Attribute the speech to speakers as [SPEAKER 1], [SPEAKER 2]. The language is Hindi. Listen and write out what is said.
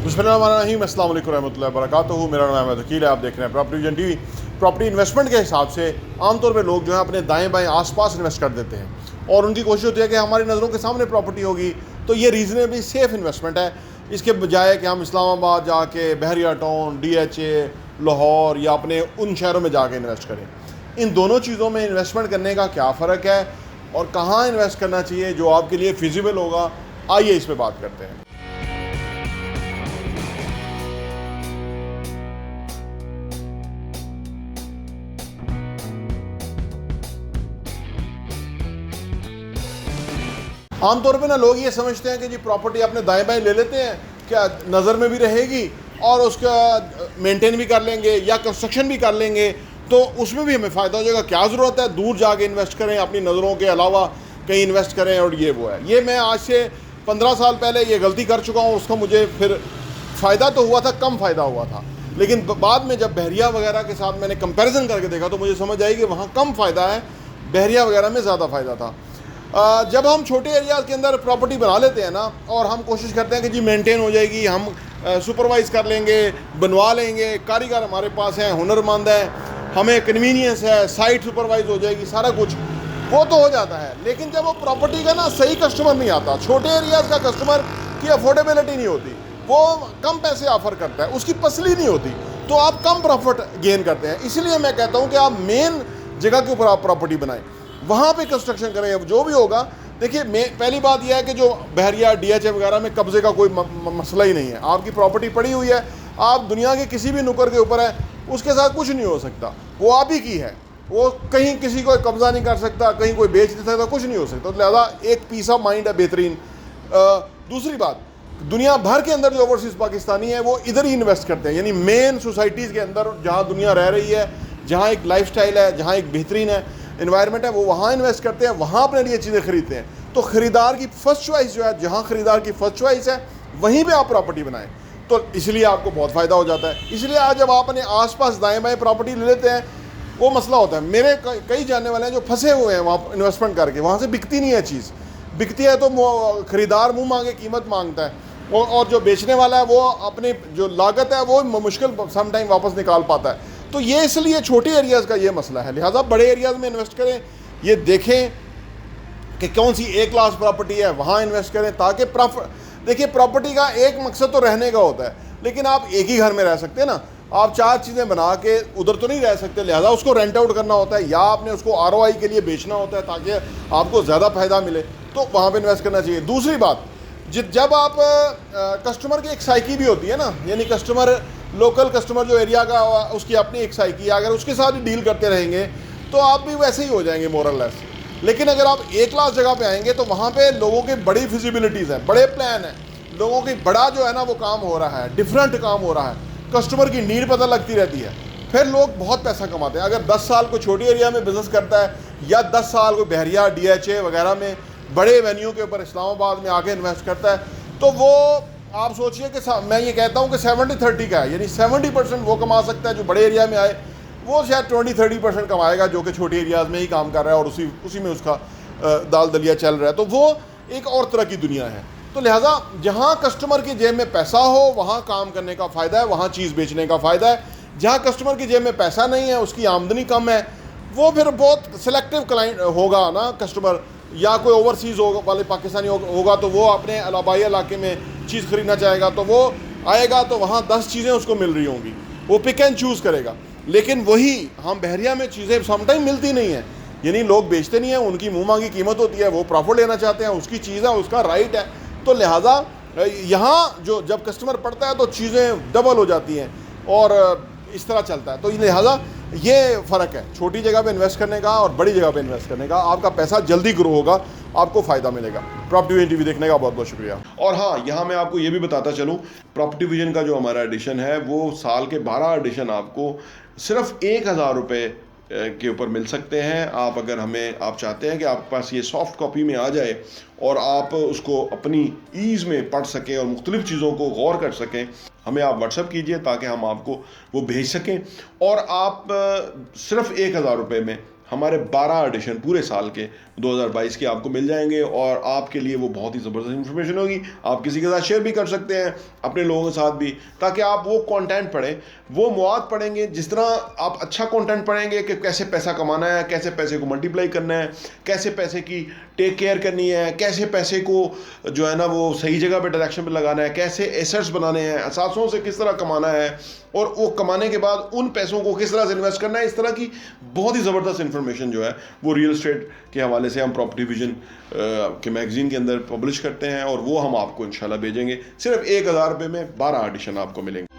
[SPEAKER 1] बिस्मिल्लाहिर्रहमानिर्रहीम, अस्सलाम वालेकुम रहमतुल्लाहि व बरकातुहू। मेरा नाम अहमद वकील है। आप देख रहे हैं property vision TV. Property investment के हिसाब से आमतौर पे लोग जो है अपने दाएं बाएं आसपास इन्वेस्ट कर देते हैं और उनकी कोशिश होती है कि हमारी नज़रों के सामने प्रॉपर्टी होगी तो ये रीज़नेबली सेफ़ इन्वेस्टमेंट है। इसके बजाय कि हम इस्लामाबाद जाके बहरिया टाउन, DHA, लाहौर या अपने उन शहरों में जाके इन्वेस्ट करें। इन दोनों चीज़ों में इन्वेस्टमेंट करने का क्या फ़र्क है और कहाँ इन्वेस्ट करना चाहिए जो आपके लिए फिजिबल होगा, आइए इस पर बात करते हैं। आमतौर पे ना लोग ये समझते हैं कि जी प्रॉपर्टी अपने दाएं बाएं ले लेते हैं, क्या नज़र में भी रहेगी और उसका मेंटेन भी कर लेंगे या कंस्ट्रक्शन भी कर लेंगे तो उसमें भी हमें फ़ायदा हो जाएगा। क्या ज़रूरत है दूर जाके इन्वेस्ट करें, अपनी नज़रों के अलावा कहीं इन्वेस्ट करें और ये वो है। ये मैं आज से 15 साल पहले ये गलती कर चुका हूँ। उसका मुझे फिर फ़ायदा तो हुआ था, कम फ़ायदा हुआ था, लेकिन बाद में जब बहरिया वगैरह के साथ मैंने कंपेरिजन करके देखा तो मुझे समझ आई कि वहाँ कम फ़ायदा है, बहरिया वगैरह में ज़्यादा फ़ायदा था। जब हम छोटे एरियाज़ के अंदर प्रॉपर्टी बना लेते हैं ना और हम कोशिश करते हैं कि जी मेंटेन हो जाएगी, हम सुपरवाइज़ कर लेंगे, बनवा लेंगे, कारीगर हमारे पास हैं, हुनरमंद हैं, हमें कन्वीनियंस है, साइट सुपरवाइज हो जाएगी, सारा कुछ वो तो हो जाता है। लेकिन जब वो प्रॉपर्टी का ना सही कस्टमर नहीं आता, छोटे एरियाज़ का कस्टमर की अफोर्डेबिलिटी नहीं होती, वो कम पैसे ऑफ़र करता है, उसकी पसली नहीं होती, तो आप कम प्रॉफिट गेन करते हैं। इसलिए मैं कहता हूँ कि आप मेन जगह के ऊपर आप प्रॉपर्टी बनाएं, वहाँ पे कंस्ट्रक्शन करें। अब जो भी होगा, देखिए पहली बात यह है कि जो बहरिया DHA वगैरह में कब्ज़े का कोई मसला ही नहीं है। आपकी प्रॉपर्टी पड़ी हुई है, आप दुनिया के किसी भी नुक्कड़ के ऊपर है, उसके साथ कुछ नहीं हो सकता, वो आप ही की है, वो कहीं किसी को कब्ज़ा नहीं कर सकता, कहीं कोई बेच नहीं सकता, कुछ नहीं हो सकता। तो लिहाजा एक पीस ऑफ माइंड है बेहतरीन। दूसरी बात, दुनिया भर के अंदर जो ओवरसीज़ पाकिस्तानी है वो इधर ही इन्वेस्ट करते हैं, यानी मेन सोसाइटीज़ के अंदर जहाँ दुनिया रह रही है, जहाँ एक लाइफस्टाइल है, जहाँ एक बेहतरीन है इन्वायरमेंट है, वो वहाँ इन्वेस्ट करते हैं, वहाँ अपने लिए चीज़ें खरीदते हैं। तो ख़रीदार की फ़र्स्ट चॉइस जो है, जहाँ ख़रीदार की फ़र्स्ट चॉइस है वहीं पे आप प्रॉपर्टी बनाएं, तो इसलिए आपको बहुत फ़ायदा हो जाता है। इसलिए आज जब आप अपने आसपास दाएं बाएं प्रॉपर्टी ले लेते हैं, वो मसला होता है। मेरे कई जानने वाले हैं जो फंसे हुए हैं वहाँ इन्वेस्टमेंट करके, वहाँ से बिकती नहीं है चीज़, बिकती है तो ख़रीदार मुँह मांगे कीमत मांगता है और जो बेचने वाला है वो अपनी जो लागत है वो मुश्किल समटाइम वापस निकाल पाता है। तो ये इसलिए छोटे एरियाज़ का ये मसला है। लिहाजा बड़े एरियाज़ में इन्वेस्ट करें, ये देखें कि कौन सी A क्लास प्रॉपर्टी है, वहाँ इन्वेस्ट करें ताकि देखिए प्रॉपर्टी का एक मकसद तो रहने का होता है, लेकिन आप एक ही घर में रह सकते हैं ना, आप 4 चीज़ें बना के उधर तो नहीं रह सकते। लिहाजा उसको रेंट आउट करना होता है या आपने उसको ROI के लिए बेचना होता है ताकि आपको ज़्यादा फ़ायदा मिले, तो वहाँ पर इन्वेस्ट करना चाहिए। दूसरी बात, जब आप कस्टमर की एक साइकी भी होती है ना, यानी कस्टमर लोकल कस्टमर जो एरिया का, उसकी अपनी एक साइकी है, अगर उसके साथ ही डील करते रहेंगे तो आप भी वैसे ही हो जाएंगे मोरलेस। लेकिन अगर आप A क्लास जगह पे आएंगे तो वहाँ पे लोगों की बड़ी फिजिबिलिटीज़ हैं, बड़े प्लान हैं, लोगों की बड़ा जो है ना वो काम हो रहा है, डिफरेंट काम हो रहा है, कस्टमर की नीड पता लगती रहती है, फिर लोग बहुत पैसा कमाते हैं। अगर 10 साल कोई छोटी एरिया में बिज़नेस करता है या 10 साल कोई बहरिया DHA वगैरह में बड़े वेन्यू के ऊपर इस्लामाबाद में आके इन्वेस्ट करता है, तो वो आप सोचिए कि मैं ये कहता हूँ कि 70-30 का है, यानी 70% वो कमा सकता है जो बड़े एरिया में आए, वो शायद 20-30% कमाएगा जो कि छोटे एरियाज़ में ही काम कर रहा है और उसी में उसका दाल दलिया चल रहा है। तो वो एक और तरह की दुनिया है। तो लिहाजा जहाँ कस्टमर की जेब में पैसा हो वहाँ काम करने का फ़ायदा है, वहाँ चीज़ बेचने का फ़ायदा है। जहाँ कस्टमर की जेब में पैसा नहीं है, उसकी आमदनी कम है, वो फिर बहुत सिलेक्टिव क्लाइंट होगा ना कस्टमर, या कोई ओवरसीज़ वाले पाकिस्तानी होगा तो वो अपने अलाबाई इलाके में चीज़ ख़रीदना चाहेगा, तो वो आएगा तो वहाँ 10 चीज़ें उसको मिल रही होंगी, वो पिक एंड चूज़ करेगा। लेकिन वही हम बहरिया में चीज़ें समटाइम मिलती नहीं हैं, यानी लोग बेचते नहीं हैं, उनकी मुँह मांगी कीमत होती है, वो प्रॉफिट लेना चाहते हैं, उसकी चीज़ है, उसका राइट है। तो लिहाजा यहाँ जब कस्टमर पड़ता है तो चीज़ें डबल हो जाती हैं और इस तरह चलता है। तो लिहाजा ये फ़र्क है छोटी जगह पे इन्वेस्ट करने का और बड़ी जगह पे इन्वेस्ट करने का। आपका पैसा जल्दी ग्रो होगा, आपको फ़ायदा मिलेगा। प्रॉपर्टी विजन टीवी देखने का बहुत बहुत शुक्रिया। और हाँ, यहाँ मैं आपको ये भी बताता चलूँ, प्रॉपर्टी विजन का जो हमारा एडिशन है वो साल के 12 एडिशन आपको सिर्फ 1000 रुपये के ऊपर मिल सकते हैं। आप अगर आप चाहते हैं कि आपके पास ये सॉफ्ट कॉपी में आ जाए और आप उसको अपनी ईज़ में पढ़ सकें और मुख्तलिफ़ चीज़ों को गौर कर सकें, हमें आप व्हाट्सएप कीजिए ताकि हम आपको वो भेज सकें और आप सिर्फ 1000 रुपये में हमारे 12 एडिशन पूरे साल के 2022 के आपको मिल जाएंगे, और आपके लिए वो बहुत ही ज़बरदस्त इन्फॉर्मेशन होगी। आप किसी के साथ शेयर भी कर सकते हैं, अपने लोगों के साथ भी, ताकि आप वो कंटेंट पढ़ें, वो मवाद पढ़ेंगे। जिस तरह आप अच्छा कंटेंट पढ़ेंगे कि कैसे पैसा कमाना है, कैसे पैसे को मल्टीप्लाई करना है, कैसे पैसे की टेक केयर करनी है, कैसे पैसे को जो है ना वो सही जगह पे डायरेक्शन पे लगाना है, कैसे एसेट्स बनाने हैं, असासों से किस तरह कमाना है, और वो कमाने के बाद उन पैसों को किस तरह से इन्वेस्ट करना है, इस तरह की बहुत ही ज़बरदस्त इन्फॉर्मेशन जो है वो रियल एस्टेट के हवाले से हम प्रॉपर्टी विजन के मैगजीन के अंदर पब्लिश करते हैं, और वो हम आपको इंशाल्लाह भेजेंगे। सिर्फ 1000 रुपये में 12 एडिशन आपको मिलेंगे।